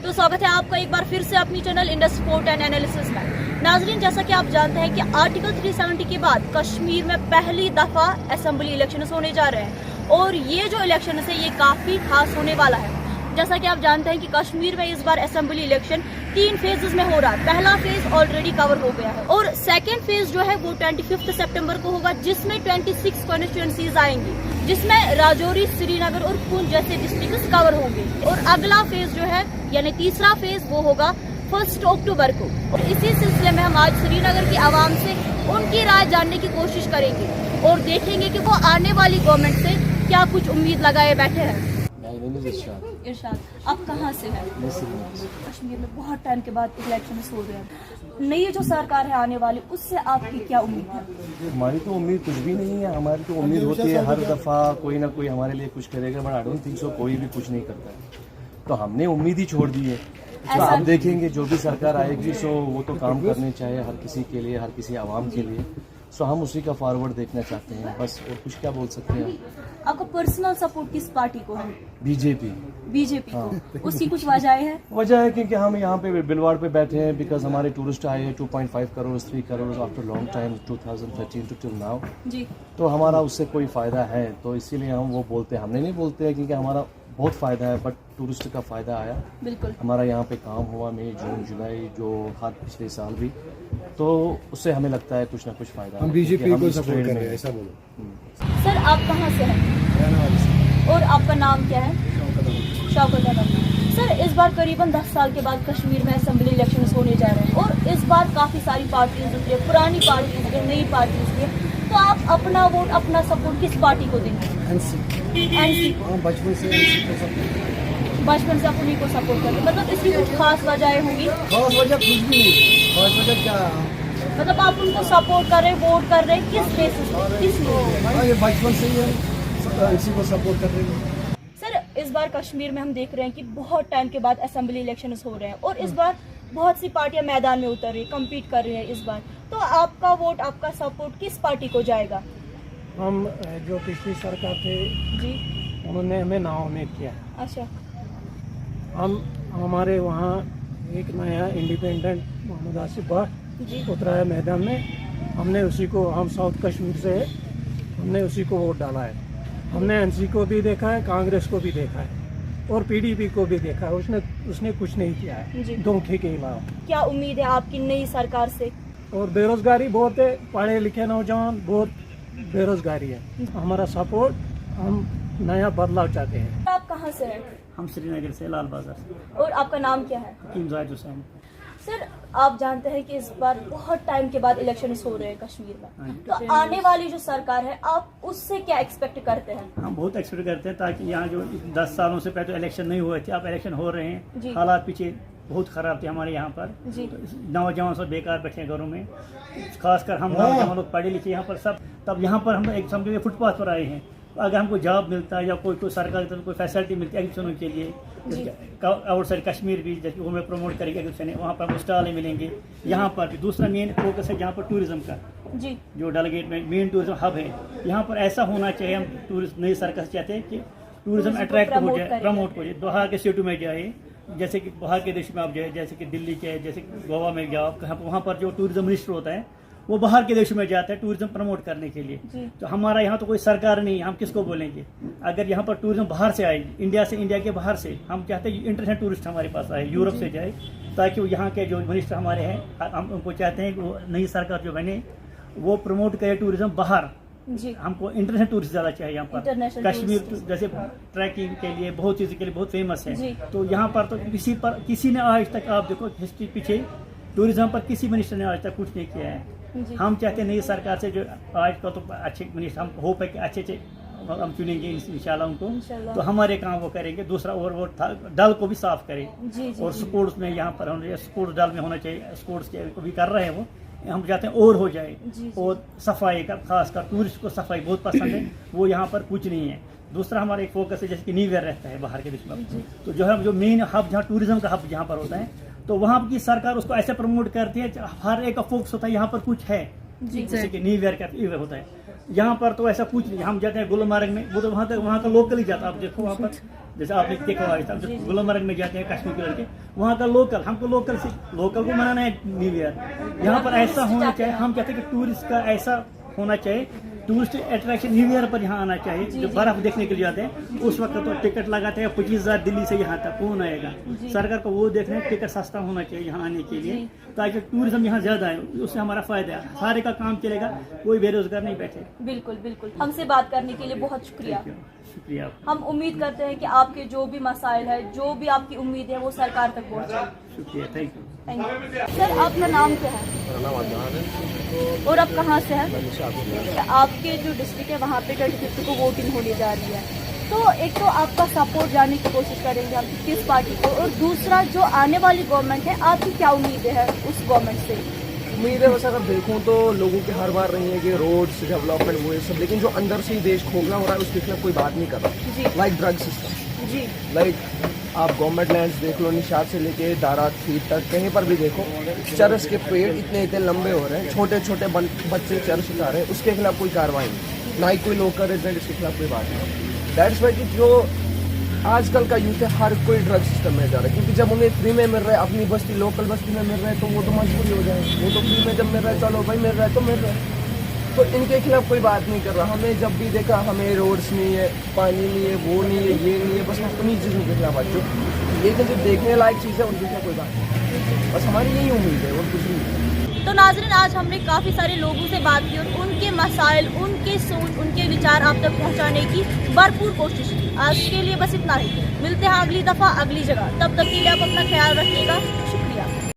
तो स्वागत है आपका एक बार फिर से अपनी channel Indus sport and analysis में। नाजरीन, जैसा कि आप जानते हैं कि आर्टिकल 370 के बाद कश्मीर में पहली दफा असेंबली इलेक्शंस होने जा रहे हैं और ये जो इलेक्शन है ये काफी खास होने वाला है। जैसा कि आप जानते हैं कि कश्मीर में इस बार असेंबली इलेक्शन 3 फेजेस में हो रहा है। पहला फेज ऑलरेडी कवर हो गया है और सेकेंड फेज जो है वो 25 सितंबर को होगा, जिसमें 26 कॉन्स्टिट्यूएंसीज आएंगी, जिसमें राजौरी, श्रीनगर और पुंछ जैसे डिस्ट्रिक्ट कवर होंगे। और अगला फेज जो है यानी तीसरा फेज वो होगा 1 अक्टूबर को। और इसी सिलसिले में हम आज श्रीनगर की आवाम से उनकी राय जानने की कोशिश करेंगे और देखेंगे कि वो आने वाली गवर्नमेंट से क्या कुछ उम्मीद लगाए बैठे हैं। इरशाद, आप कहाँ से हैं? कश्मीर में बहुत टाइम के बाद इलेक्शन हो रहे हैं। नई जो सरकार है आने वाली, उससे आपकी क्या उम्मीद है? हमारी तो उम्मीद कुछ भी नहीं है। हमारी तो उम्मीद होती है हर दफा कोई ना कोई हमारे लिए कुछ करेगा, but I don't think so कोई भी कुछ नहीं करता है। तो हमने उम्मीद ही छोड़ दी है। तो आप देखेंगे जो भी सरकार आएगी सो वो तो काम करने चाहिए हर किसी के लिए, हर किसी आवाम के लिए। सो हम उसी का फॉरवर्ड देखना चाहते हैं बस, और कुछ क्या बोल सकते हैं। आपका पर्सनल सपोर्ट किस पार्टी को है? बीजेपी को। उसकी कुछ वजह है? वजह है क्योंकि हम यहाँ पे बिलवाड़ पे बैठे हैं, बिकॉज हमारे टूरिस्ट आए हैं 2.5 crore 3 crore after long time 2013 to till now ji. तो हमारा उससे कोई फ़ायदा है, तो इसीलिए हम वो बोलते हैं। हमने नहीं बोलते हैं क्योंकि हमारा बहुत फ़ायदा है, बट टूरिस्ट का फ़ायदा आया। बिल्कुल। हमारा यहाँ पे काम हुआ मई जून जुलाई जो हर पिछले साल भी, तो उससे हमें लगता है कुछ ना कुछ फ़ायदा। हम बीजेपी को सपोर्ट कर रहे हैं, ऐसा बोलो। सर, आप कहाँ से हैं और आपका नाम क्या है? शौकत अहमद। सर, इस बार करीबन 10 साल के बाद कश्मीर में असेंबली इलेक्शंस होने जा रहे हैं और इस बार काफ़ी सारी पार्टीज उतरी, पुरानी पार्टीज के, नई पार्टीज के। तो आप अपना वोट, अपना सपोर्ट किस पार्टी को देंगे? एनसी को। बचपन से एनसी को सपोर्ट, बचपन से आप उन्हीं को सपोर्ट करते हैं। मतलब इसकी कुछ खास वजह होगी? खास वजह कुछ भी नहीं। खास वजह क्या, मतलब आप उनको सपोर्ट कर रहे हैं, वोट कर रहे हैं, किस बेसिस पर, किस लिए? ये बचपन से ही हम एनसी को सपोर्ट कर रहे हैं। सर, इस बार कश्मीर में हम देख रहे हैं कि बहुत टाइम के बाद असेंबली इलेक्शंस हो रहे हैं और इस बार बहुत सी पार्टियां मैदान में उतर रही है, कम्पीट कर रही है इस बार। तो आपका वोट, आपका सपोर्ट किस पार्टी को जाएगा? हम जो पिछली सरकार थे जी, उन्होंने हमें नाउम्मीद किया। अच्छा। हमारे वहाँ एक नया इंडिपेंडेंट मोहम्मद आसिफ बाग जी उतरा है मैदान में। हमने उसी को, हम साउथ कश्मीर से है, हमने उसी को वोट डाला है। हमने एनसी को भी देखा है, कांग्रेस को भी देखा है और पीडीपी को भी देखा है। उसने कुछ नहीं किया है धोखे के अलावा। क्या उम्मीद है आपकी नई सरकार से? और बेरोजगारी बहुत है, पढ़े लिखे नौजवान बहुत बेरोजगारी है। हमारा सपोर्ट, हम नया बदलाव चाहते हैं। आप कहाँ से हैं? हम श्रीनगर से, लाल बाजार से। और आपका नाम क्या है? हकीम जाहिद हुसैन। सर, आप जानते हैं कि इस बार बहुत टाइम के बाद इलेक्शन हो रहे हैं कश्मीर में, तो आने वाली जो सरकार है आप उससे क्या एक्सपेक्ट करते हैं? हम बहुत एक्सपेक्ट करते हैं ताकि यहाँ जो 10 सालों से पहले तो इलेक्शन नहीं हुए थे, अब इलेक्शन हो रहे जी। हैं। हालात पीछे बहुत ख़राब थे हमारे यहाँ पर जी। तो नौजवान सब बेकार बैठे हैं घरों में, खासकर हम नौजवान लोग पढ़े लिखे यहाँ पर सब। तब यहाँ पर हम एक समझो फुटपाथ पर आए हैं। अगर हमको जॉब मिलता है या कोई सरकार की तरफ कोई फैसिलिटी मिलती है एग्जीबिशनों के लिए, आउटसाइड कश्मीर भी जैसे वो हमें प्रमोट करेंगे एग्जीबिशन है, वहाँ पर हमको स्टॉलें मिलेंगे। यहाँ पर भी दूसरा मेन फोकस है यहाँ पर टूरिज्म का, जी, जो डेलीगेट में मेन टूरिज्म हब है। यहाँ पर ऐसा होना चाहिए, हम टूरिस्ट नई सरकार चाहते हैं कि टूरिज्म अट्रैक्ट हो जाए, प्रमोट हो जाए। बाहर के स्टेटों में जाए, जैसे कि बाहर के देश में आप जाए, जैसे कि दिल्ली के, जैसे गोवा में जाओ, कहाँ वहाँ पर जो टूरिज्म मिनिस्टर होता है वो बाहर के देशों में जाता है टूरिज्म प्रमोट करने के लिए। तो हमारा यहाँ तो कोई सरकार नहीं है, हम किसको बोलेंगे? अगर यहाँ पर टूरिज्म बाहर से आए, इंडिया से, इंडिया के बाहर से, हम चाहते हैं इंटरनेशनल टूरिस्ट हमारे पास आए, यूरोप से जाए, ताकि वो यहाँ के जो मिनिस्टर हमारे हैं, हम उनको चाहते हैं कि वो नई सरकार जो बने वो प्रमोट करे टूरिज्म बाहर। जी। हमको इंटरनेशनल टूरिस्ट ज़्यादा चाहिए यहाँ पर। कश्मीर जैसे ट्रैकिंग के लिए, बहुत चीज़ के लिए बहुत फेमस है। तो यहाँ पर तो किसी ने आज तक, आप देखो हिस्ट्री पीछे, टूरिज्म पर किसी मिनिस्टर ने आज तक कुछ नहीं किया है। हम चाहते हैं नई सरकार से जो आज का तो अच्छे मिनिस्टर, हम होप है कि अच्छे हम चुनेंगे इंशाल्लाह उनको, तो हमारे काम वो करेंगे। दूसरा और वो दल को भी साफ करें। और स्पोर्ट्स में यहाँ पर हम स्पोर्ट्स दल में होना चाहिए, स्पोर्ट्स को भी कर रहे हैं वो, हम चाहते हैं और हो जाए। और सफाई का, खासकर टूरिस्ट को सफाई बहुत पसंद है, वो यहाँ पर कुछ नहीं है। दूसरा हमारा एक फोकस है जैसे कि न्यू ईयर रहता है बाहर के देश में, तो जो है जो मेन हब जहाँ टूरिज्म का हब जहाँ पर होता है, तो वहाँ की सरकार उसको ऐसे प्रमोट करती है, हर एक का फोकस होता है यहाँ पर कुछ है, जैसे कि न्यू ईयर का इवेंट होता है। यहाँ पर तो ऐसा कुछ नहीं। हम जाते हैं गुलमर्ग में, वो तो वहाँ का लोकल ही जाता है। आप देखो वहाँ पर जैसे आपने देखा होगा जब गुलमर्ग में जाते हैं कश्मीर के लड़के, वहाँ का लोकल, हमको लोकल को मनाना है न्यू ईयर। यहाँ पर ऐसा होना चाहिए, हम कहते हैं कि टूरिस्ट का ऐसा होना चाहिए, टूरिस्ट अट्रैक्शन न्यू ईयर पर यहाँ आना चाहिए। जो बर्फ देखने के लिए आते हैं उस वक्त तो टिकट लगाते हैं 25,000 दिल्ली से यहाँ तक, कौन आएगा? सरकार को वो देखना है टिकट सस्ता होना चाहिए यहाँ आने के लिए, ताकि टूरिज्म यहाँ ज्यादा है, उससे हमारा फायदा है, सारे का काम चलेगा, कोई बेरोजगार नहीं बैठे। बिल्कुल बिल्कुल, हमसे बात करने के लिए बहुत शुक्रिया। शुक्रिया। हम उम्मीद करते हैं कि आपके जो भी मसाइल है, जो भी आपकी उम्मीद है, वो सरकार तक पहुँचे। शुक्रिया, थैंक यू। सर आपका नाम क्या है? मेरा नाम अदनान है। और आप कहाँ से हैं? आपके जो डिस्ट्रिक्ट है वहाँ पे 25 को वोटिंग होने जा रही है, तो एक तो आपका सपोर्ट जानने की कोशिश करेंगे हम किस पार्टी को, और दूसरा जो आने वाली गवर्नमेंट है आपकी क्या उम्मीदें हैं उस गवर्नमेंट से? उम्मीद है वैसे अगर देखूं तो लोगों की हर बार रही है कि रोड्स डेवलपमेंट वो ये सब, लेकिन जो अंदर से ही देश खोखला हो रहा है उसके खिलाफ कोई बात नहीं कर रहा। लाइक ड्रग सिस्टम, जी, लाइक आप गवर्नमेंट लैंड्स देख लो, निशात से लेके दारा फीट तक, कहीं पर भी देखो चरस के पेड़ इतने लंबे हो रहे हैं, छोटे छोटे बच्चे चरस उठा रहे हैं, उसके खिलाफ कोई कार्रवाई नहीं, ना ही कोई लोकल रेजिडेंट इसके खिलाफ कोई बात नहीं। दैट्स वाई कि जो आजकल का यूथ है हर कोई ड्रग सिस्टम में जा रहा है, क्योंकि जब उन्हें फ्री में मिल रहा है, अपनी बस्ती लोकल बस्ती में मिल रहा है, तो वो तो मजबूरी हो जाए, वो तो फ्री में जब मिल रहा है चलो भाई मिल रहा है तो मिल रहा है, तो इनके खिलाफ कोई बात नहीं कर रहा। हमें जब भी देखा हमें रोड्स नहीं है, पानी नहीं है, वो नहीं है, ये नहीं है, बस हम उन्हीं चीज़ों के खिलाफ आज लेकिन जो देखने लायक चीज़ है उनके खिलाफ कोई बात नहीं, बस हमारी यही उम्मीद है और कुछ नहीं। तो नाज़रीन, आज हमने काफ़ी सारे लोगों से बात की और उनके मसाइल, उनके सोच, उनके विचार आप तक पहुंचाने की भरपूर कोशिश की। आज के लिए बस इतना ही, मिलते हैं अगली दफ़ा अगली जगह, तब तक के लिए आप अपना ख्याल रखिएगा।